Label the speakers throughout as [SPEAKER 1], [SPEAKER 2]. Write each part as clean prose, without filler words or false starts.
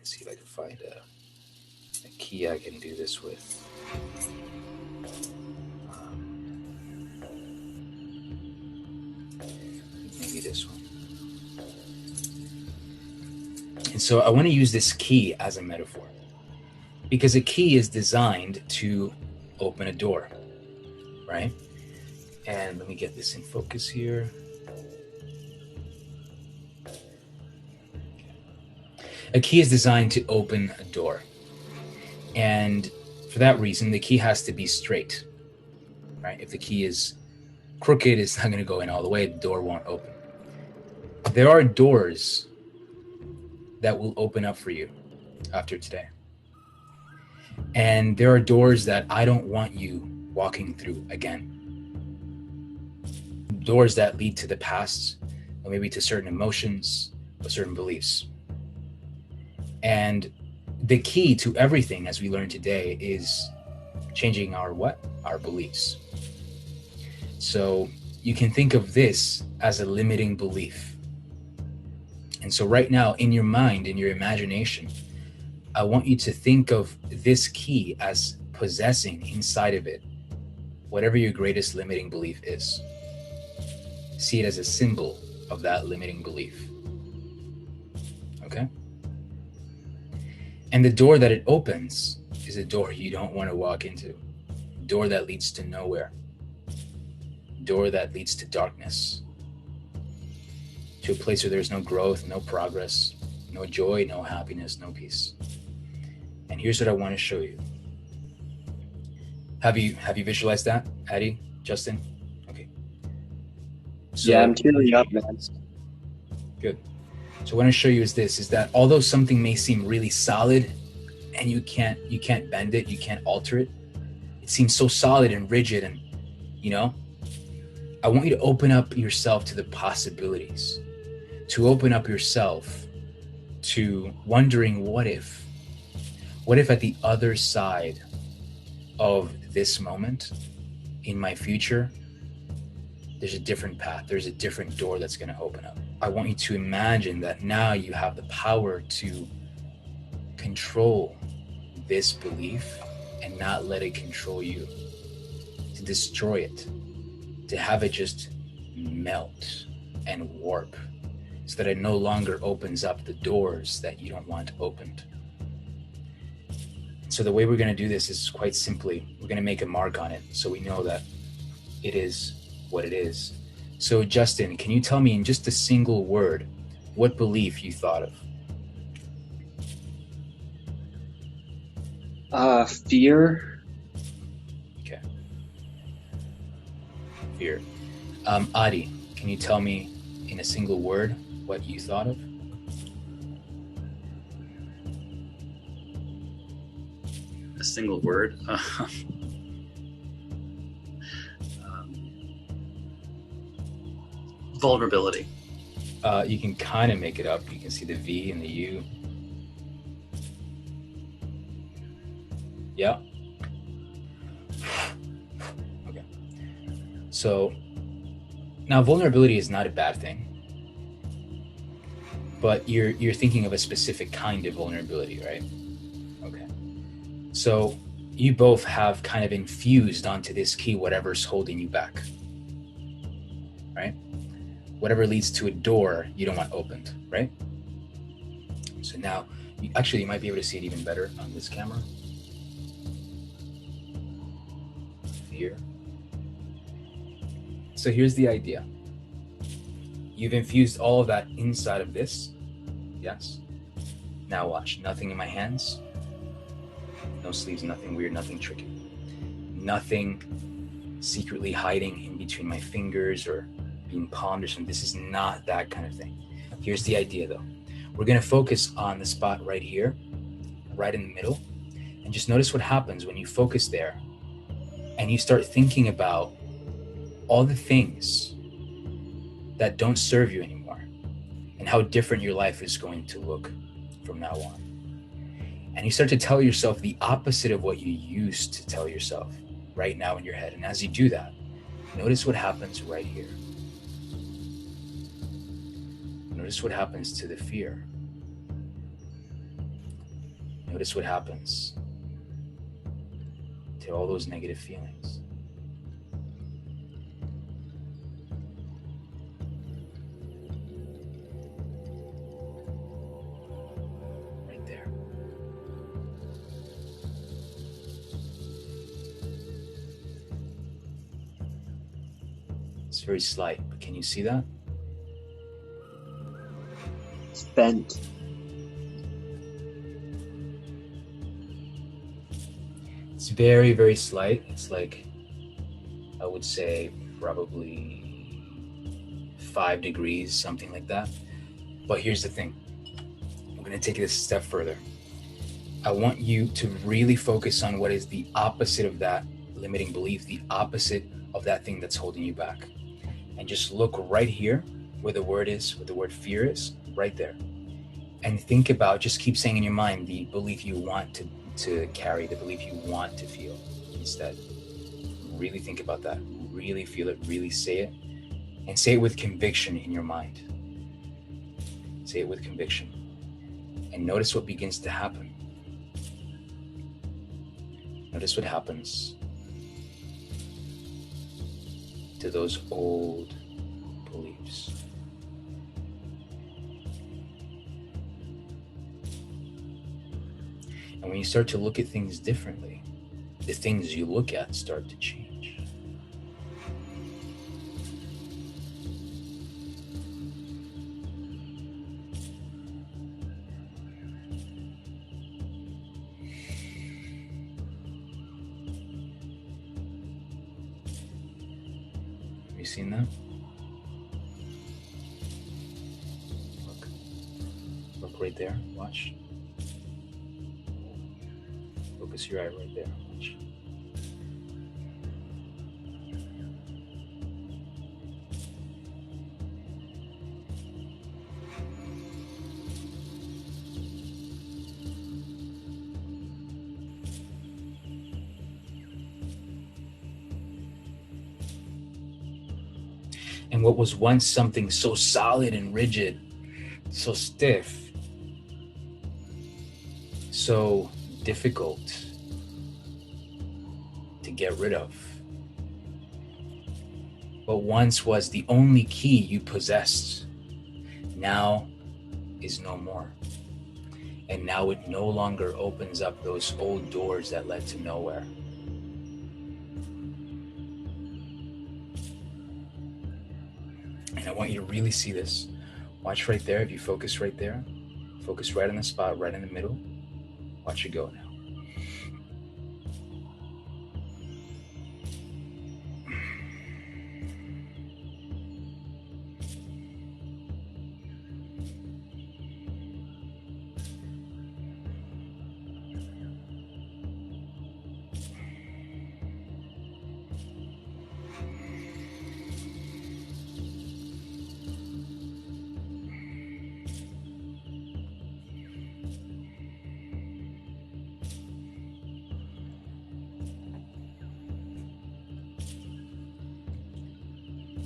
[SPEAKER 1] See if I can find a key I can do this with. Maybe this one. And so I want to use this key as a metaphor, because a key is designed to open a door, right? And let me get this in focus here. A key is designed to open a door. And for that reason, the key has to be straight, right? If the key is crooked, it's not going to go in all the way. The door won't open. There are doors that will open up for you after today. And there are doors that I don't want you walking through again. Doors that lead to the past, or maybe to certain emotions or certain beliefs. And the key to everything, as we learned today, is changing our what? Our beliefs. So you can think of this as a limiting belief. And so right now, in your mind, in your imagination, I want you to think of this key as possessing inside of it whatever your greatest limiting belief is. See it as a symbol of that limiting belief. Okay? And the door that it opens is a door you don't want to walk into. A door that leads to nowhere. A door that leads to darkness. To a place where there's no growth, no progress, no joy, no happiness, no peace. And here's what I want to show you. Have you visualized that, Addie, Justin? Okay.
[SPEAKER 2] So, yeah, I'm tearing up, man.
[SPEAKER 1] Good. So what I want to show you is this: is that although something may seem really solid, and you can't bend it, you can't alter it. It seems so solid and rigid, and I want you to open up yourself to the possibilities, to open up yourself to wondering what if at the other side of this moment in my future, there's a different path, there's a different door that's going to open up. I want you to imagine that now you have the power to control this belief and not let it control you, to destroy it, to have it just melt and warp so that it no longer opens up the doors that you don't want opened. So the way we're going to do this is quite simply, we're going to make a mark on it so we know that it is what it is. So Justin, can you tell me in just a single word what belief you thought
[SPEAKER 2] of? Fear.
[SPEAKER 1] Okay. Fear. Adi, can you tell me in a single word what you thought of?
[SPEAKER 3] A single word? Vulnerability.
[SPEAKER 1] You can kind of make it up. You can see the V and the U. Yeah. Okay. So now vulnerability is not a bad thing, but you're thinking of a specific kind of vulnerability, right? Okay. So you both have kind of infused onto this key whatever's holding you back, right? Whatever leads to a door you don't want opened, right? So now, you might be able to see it even better on this camera. Here. So here's the idea. You've infused all of that inside of this. Yes. Now watch. Nothing in my hands. No sleeves, nothing weird, nothing tricky. Nothing secretly hiding in between my fingers or being palmed or something. This is not that kind of thing. Here's the idea though. We're going to focus on the spot right here, right in the middle, and just notice what happens when you focus there and you start thinking about all the things that don't serve you anymore and how different your life is going to look from now on. And you start to tell yourself the opposite of what you used to tell yourself right now in your head. And as you do that, notice what happens right here. Notice what happens to the fear. Notice what happens to all those negative feelings. Right there. It's very slight, but can you see that?
[SPEAKER 2] Spent.
[SPEAKER 1] It's very, very slight. It's like, I would say, probably 5 degrees, something like that. But here's the thing. I'm going to take this a step further. I want you to really focus on what is the opposite of that limiting belief, the opposite of that thing that's holding you back. And just look right here where the word is, where the word fear is, right there. And think about, just keep saying in your mind the belief you want to carry, the belief you want to feel instead. Really think about that. Really feel it, really say it. And say it with conviction in your mind. Say it with conviction. And notice what begins to happen. Notice what happens to those old beliefs. And when you start to look at things differently, the things you look at start to change. Have you seen that? Look right there. Watch. Focus your eye right there. Watch. And what was once something so solid and rigid, so stiff, so difficult to get rid of, but once was the only key you possessed, now is no more. And now it no longer opens up those old doors that led to nowhere. And I want you to really see this. Watch right there. If you focus right there, focus right on the spot, right in the middle. Watch it go now.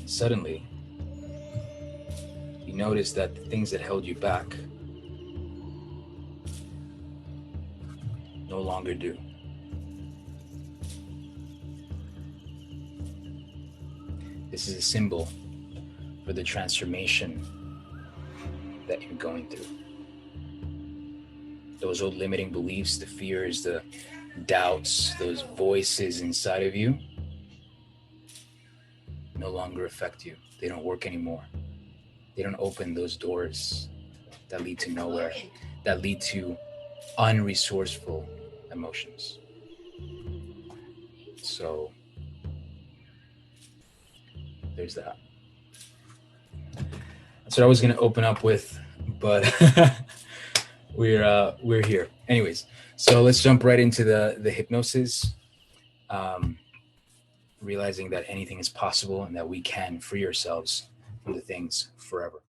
[SPEAKER 1] Suddenly, you notice that the things that held you back no longer do. This is a symbol for the transformation that you're going through. Those old limiting beliefs, the fears, the doubts, those voices inside of you no longer affect you. They don't work anymore. They don't open those doors that lead to nowhere, that lead to unresourceful emotions. So there's that. That's what I was going to open up with, but we're here. Anyways, so let's jump right into the hypnosis. Realizing that anything is possible and that we can free ourselves from the things forever.